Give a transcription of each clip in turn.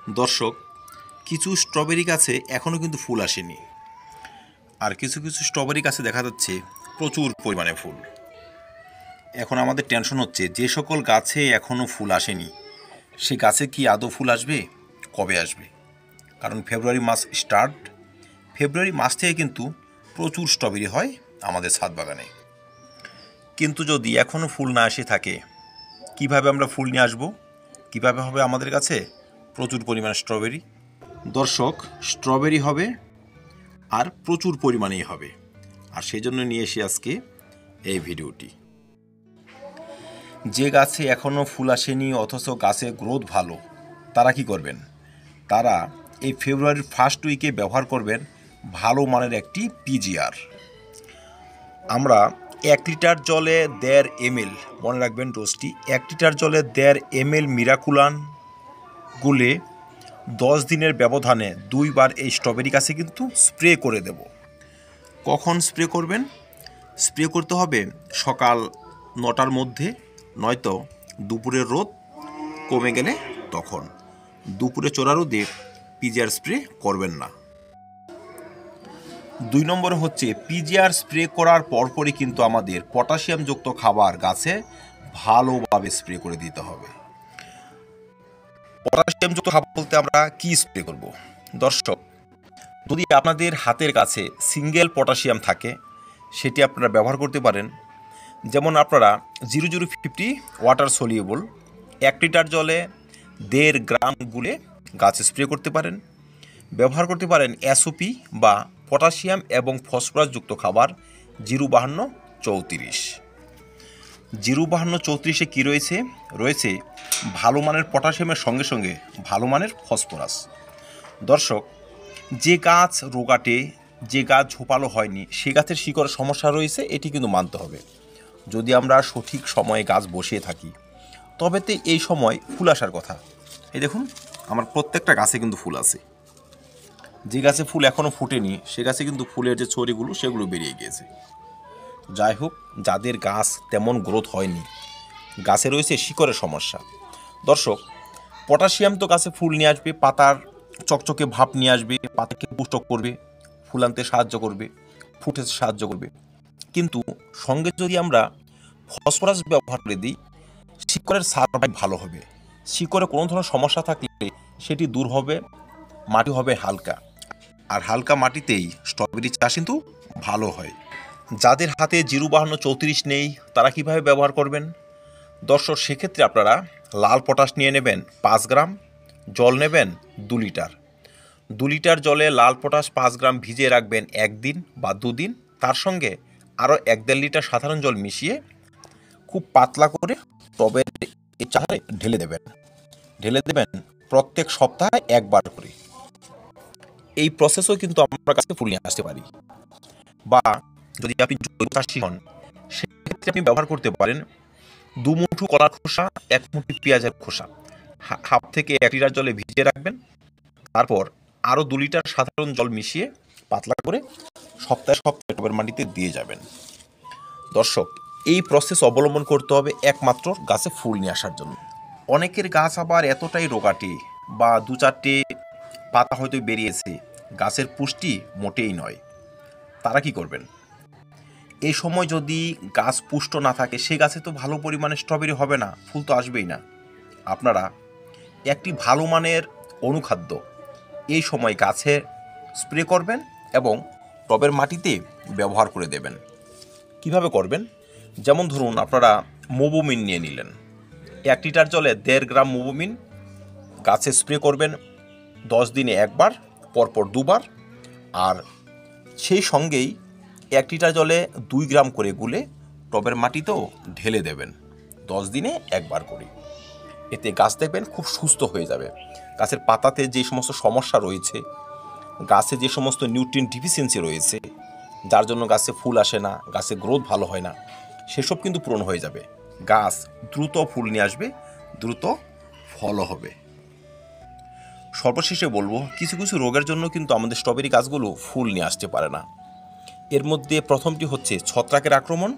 দর্শক, কিছু স্ট্রবেরি গাছে এখনও কিন্তু ফুল আসেনি, আর কিছু কিছু স্ট্রবেরি গাছে দেখা যাচ্ছে প্রচুর পরিমাণে ফুল। এখন আমাদের টেনশন হচ্ছে, যে সকল গাছে এখনও ফুল আসেনি সে গাছে কি আদৌ ফুল আসবে, কবে আসবে? কারণ ফেব্রুয়ারি মাস স্টার্ট, ফেব্রুয়ারি মাস থেকে কিন্তু প্রচুর স্ট্রবেরি হয় আমাদের ছাদ বাগানে। কিন্তু যদি এখনও ফুল না এসে থাকে, কিভাবে আমরা ফুল নিয়ে আসবো? কিভাবে হবে আমাদের কাছে প্রচুর পরিমাণে স্ট্রবেরি? দর্শক, স্ট্রবেরি হবে আর প্রচুর পরিমাণেই হবে, আর সেই জন্য নিয়ে এসে আজকে এই ভিডিওটি। যে গাছে এখনও ফুল আসেনি অথচ গাছের গ্রোথ ভালো, তারা কি করবেন? তারা এই ফেব্রুয়ারির ফার্স্ট উইকে ব্যবহার করবেন ভালো মানের একটি পিজিআর। আমরা 1 লিটার জলে 1.5 ml, মনে রাখবেন ডোজটি, 1 লিটার জলে 1.5 ml মিরাকুলান গুলে 10 দিনের ব্যবধানে 2 বার এই স্ট্রবেরি গাছে কিন্তু স্প্রে করে দেব। কখন স্প্রে করবেন? স্প্রে করতে হবে সকাল 9টার মধ্যে, নয়তো দুপুরের রোদ কমে গেলে তখন। দুপুরে চড়া রোদে পিজিআর স্প্রে করবেন না। 2 নম্বর হচ্ছে, পিজিআর স্প্রে করার পরপরই কিন্তু আমাদের পটাশিয়ামযুক্ত খাবার গাছে ভালোভাবে স্প্রে করে দিতে হবে। পটাশিয়ামযুক্ত খাবার বলতে আমরা কি স্প্রে করব? দর্শক, যদি আপনাদের হাতের কাছে সিঙ্গেল পটাশিয়াম থাকে সেটি আপনারা ব্যবহার করতে পারেন। যেমন আপনারা 0050 ওয়াটার সলিউবল 1 লিটার জলে 1.5 গ্রাম গুলে গাছে স্প্রে করতে পারেন। ব্যবহার করতে পারেন এসওপি বা পটাশিয়াম এবং ফসফরাসযুক্ত খাবার 05234। 05234-এ কী রয়েছে? রয়েছে ভালো মানের পটাশিয়ামের সঙ্গে সঙ্গে ভালো মানের ফসফরাস। দর্শক, যে গাছ রোগাটে, যে গাছ ঝোপালো হয়নি, সে গাছের শিকড়ের সমস্যা রয়েছে, এটি কিন্তু মানতে হবে। যদি আমরা সঠিক সময়ে গাছ বসিয়ে থাকি তবে তো এই সময় ফুল আসার কথা। এই দেখুন, আমার প্রত্যেকটা গাছে কিন্তু ফুল আছে। যে গাছে ফুল এখনও ফুটেনি সে গাছে কিন্তু ফুলের যে ছড়িগুলো সেগুলো বেরিয়ে গিয়েছে। যাই হোক, যাদের গাছ তেমন গ্রোথ হয়নি, গাছে রয়েছে শিকড়ের সমস্যা, দর্শক, পটাশিয়াম তো গাছে ফুল নিয়ে আসবে, পাতার চকচকে ভাব নিয়ে আসবে, পাতাকে পুষ্ট করবে, ফুল আনতে সাহায্য করবে, ফুটে সাহায্য করবে। কিন্তু সঙ্গে যদি আমরা ফসফরাস ব্যবহার করে দিই, শিকড়ের সারভাইভ ভালো হবে। শিকড়ে কোনো ধরনের সমস্যা থাকলে সেটি দূর হবে, মাটি হবে হালকা, আর হালকা মাটিতেই স্ট্রবেরি চাষ কিন্তু ভালো হয়। যাদের হাতে 05234 নেই তারা কিভাবে ব্যবহার করবেন? দর্শক, সেক্ষেত্রে আপনারা লাল পটাশ নিয়ে নেবেন 5 গ্রাম, জল নেবেন 2 লিটার। 2 লিটার জলে লাল পটাশ 5 গ্রাম ভিজিয়ে রাখবেন 1 দিন বা 2 দিন। তার সঙ্গে আরও 1-1.5 লিটার সাধারণ জল মিশিয়ে খুব পাতলা করে টবের চারে ঢেলে দেবেন প্রত্যেক সপ্তাহে 1 বার করে। এই প্রসেসও কিন্তু আমার কাছে ফুল নিয়ে আসতে পারি। বা যদি আপনি জৈব চাষি হন সেক্ষেত্রে আপনি ব্যবহার করতে পারেন 2 মুঠো কলার খোসা, 1 মুঠো পেঁয়াজের খোসা, হাফ থেকে 1 লিটার জলে ভিজিয়ে রাখবেন। তারপর আরও 2 লিটার সাধারণ জল মিশিয়ে পাতলা করে সপ্তাহে সপ্তাহে টবের মাটিতে দিয়ে যাবেন। দর্শক, এই প্রসেস অবলম্বন করতে হবে একমাত্র গাছে ফুল নিয়ে আসার জন্য। অনেকের গাছ আবার এতটাই রোগাটে বা 2-4টে পাতা হয়তো বেরিয়েছে, গাছের পুষ্টি মোটেই নয়, তারা কি করবেন? এই সময় যদি গাছ পুষ্ট না থাকে সে গাছে তো ভালো পরিমাণে স্ট্রবেরি হবে না, ফুল তো আসবেই না। আপনারা একটি ভালো মানের অনুখাদ্য এই সময় গাছে স্প্রে করবেন এবং টবের মাটিতে ব্যবহার করে দেবেন। কিভাবে করবেন? যেমন ধরুন, আপনারা মোবোমিন নিয়ে নিলেন, 1 লিটার জলে 1.5 গ্রাম মোবোমিন গাছে স্প্রে করবেন 10 দিনে 1 বার, পরপর 2 বার। আর সেই সঙ্গেই 1 লিটার জলে 2 গ্রাম করে গুলে টবের মাটিতেও ঢেলে দেবেন 10 দিনে 1 বার করে। এতে গাছ দেখবেন খুব সুস্থ হয়ে যাবে। গাছের পাতাতে যে সমস্ত সমস্যা রয়েছে, গাছে যে সমস্ত নিউট্রিয়েন্ট ডিফিসিয়েন্সি রয়েছে, যার জন্য গাছে ফুল আসে না, গাছে গ্রোথ ভালো হয় না, সেসব কিন্তু পূরণ হয়ে যাবে। গাছ দ্রুত ফুল নিয়ে আসবে, দ্রুত ফলও হবে। সর্বশেষে বলবো, কিছু কিছু রোগের জন্য কিন্তু আমাদের স্ট্রবেরি গাছগুলো ফুল নিয়ে আসতে পারে না। এর মধ্যে প্রথমটি হচ্ছে ছত্রাকের আক্রমণ,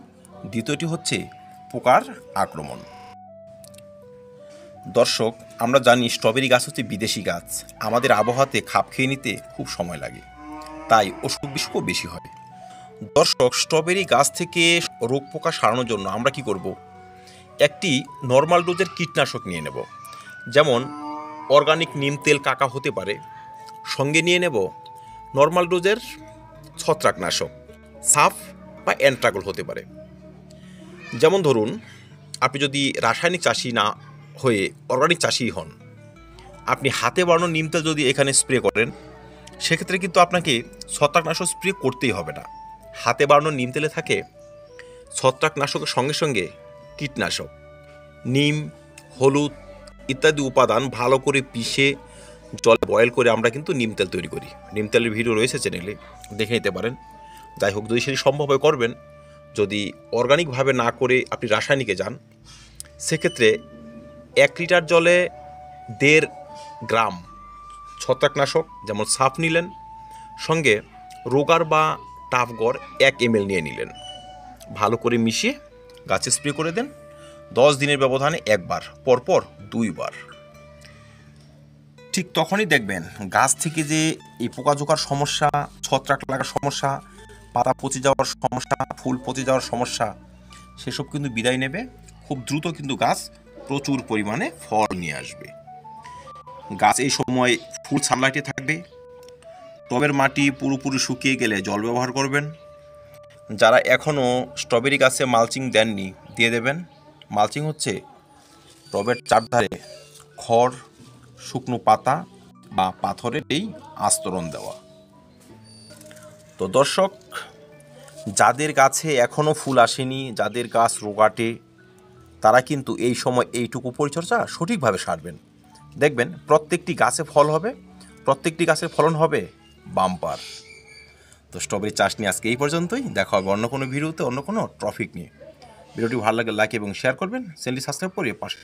দ্বিতীয়টি হচ্ছে পোকার আক্রমণ। দর্শক, আমরা জানি স্ট্রবেরি গাছ হচ্ছে বিদেশি গাছ। আমাদের আবহাওয়াতে খাপ খেয়ে নিতে খুব সময় লাগে, তাই অসুখ বিসুখও বেশি হয়। দর্শক, স্ট্রবেরি গাছ থেকে রোগ পোকা সারানোর জন্য আমরা কি করব? একটি নর্মাল ডোজের কীটনাশক নিয়ে নেব, যেমন অর্গানিক নিম তেল কাকা হতে পারে। সঙ্গে নিয়ে নেব নর্মাল ডোজের ছত্রাকনাশক, সাফ বা অ্যান্ট্রাগল হতে পারে। যেমন ধরুন, আপনি যদি রাসায়নিক চাষি না হয়ে অর্গানিক চাষি হন, আপনি হাতে বানানো নিম তেল যদি এখানে স্প্রে করেন, সেক্ষেত্রে কিন্তু আপনাকে ছত্রাকনাশক স্প্রে করতেই হবে না। হাতে বানানো নিম তেলে থাকে ছত্রাকনাশকের সঙ্গে সঙ্গে কীটনাশক। নিম, হলুদ ইত্যাদি উপাদান ভালো করে পিষে জলে বয়েল করে আমরা কিন্তু নিম তেল তৈরি করি। নিম তেলের ভিডিও রয়েছে চ্যানেলে, দেখে নিতে পারেন। যাই হোক, যদি সেটি সম্ভব হয় করবেন। যদি অর্গানিকভাবে না করে আপনি রাসায়নিকে যান, সেক্ষেত্রে 1 লিটার জলে 1.5 গ্রাম ছত্রাকনাশক যেমন সাফ নিলেন, সঙ্গে রোগার বা টাফগড় 1 ml নিয়ে নিলেন। ভালো করে মিশিয়ে গাছে স্প্রে করে দেন। 10 দিনের ব্যবধানে একবার, পরপর 2 বার। ঠিক তখনই দেখবেন গাছ থেকে যে এই পোকাজোকার সমস্যা, ছত্রাক লাগার সমস্যা, পাতা পচে যাওয়ার সমস্যা, ফুল পচে যাওয়ার সমস্যা, সেসব কিন্তু বিদায় নেবে। খুব দ্রুত কিন্তু গাছ প্রচুর পরিমাণে ফল নিয়ে আসবে। গাছ এই সময় ফুল সানলাইটে থাকবে। টবের মাটি পুরোপুরি শুকিয়ে গেলে জল ব্যবহার করবেন। যারা এখনও স্ট্রবেরি গাছে মালচিং দেননি, দিয়ে দেবেন। মালচিং হচ্ছে টবের চারধারে খড়, শুকনো পাতা বা পাথরের এই আস্তরণ দেওয়া। তো দর্শক, যাদের গাছে এখনও ফুল আসেনি, যাদের গাছ রোগাটে, তারা কিন্তু এই সময় এইটুকু পরিচর্যা সঠিকভাবে সারবেন। দেখবেন প্রত্যেকটি গাছে ফল হবে, প্রত্যেকটি গাছের ফলন হবে বাম্পার। তো স্ট্রবেরি চাষ নিয়ে আজকে এই পর্যন্তই। দেখা হবে অন্য কোনো ভিডিওতে, অন্য কোনো টপিক নিয়ে। ভিডিওটি ভালো লাগলে লাইক এবং শেয়ার করবেন। চ্যানেলটি সাবস্ক্রাইব করে পাশে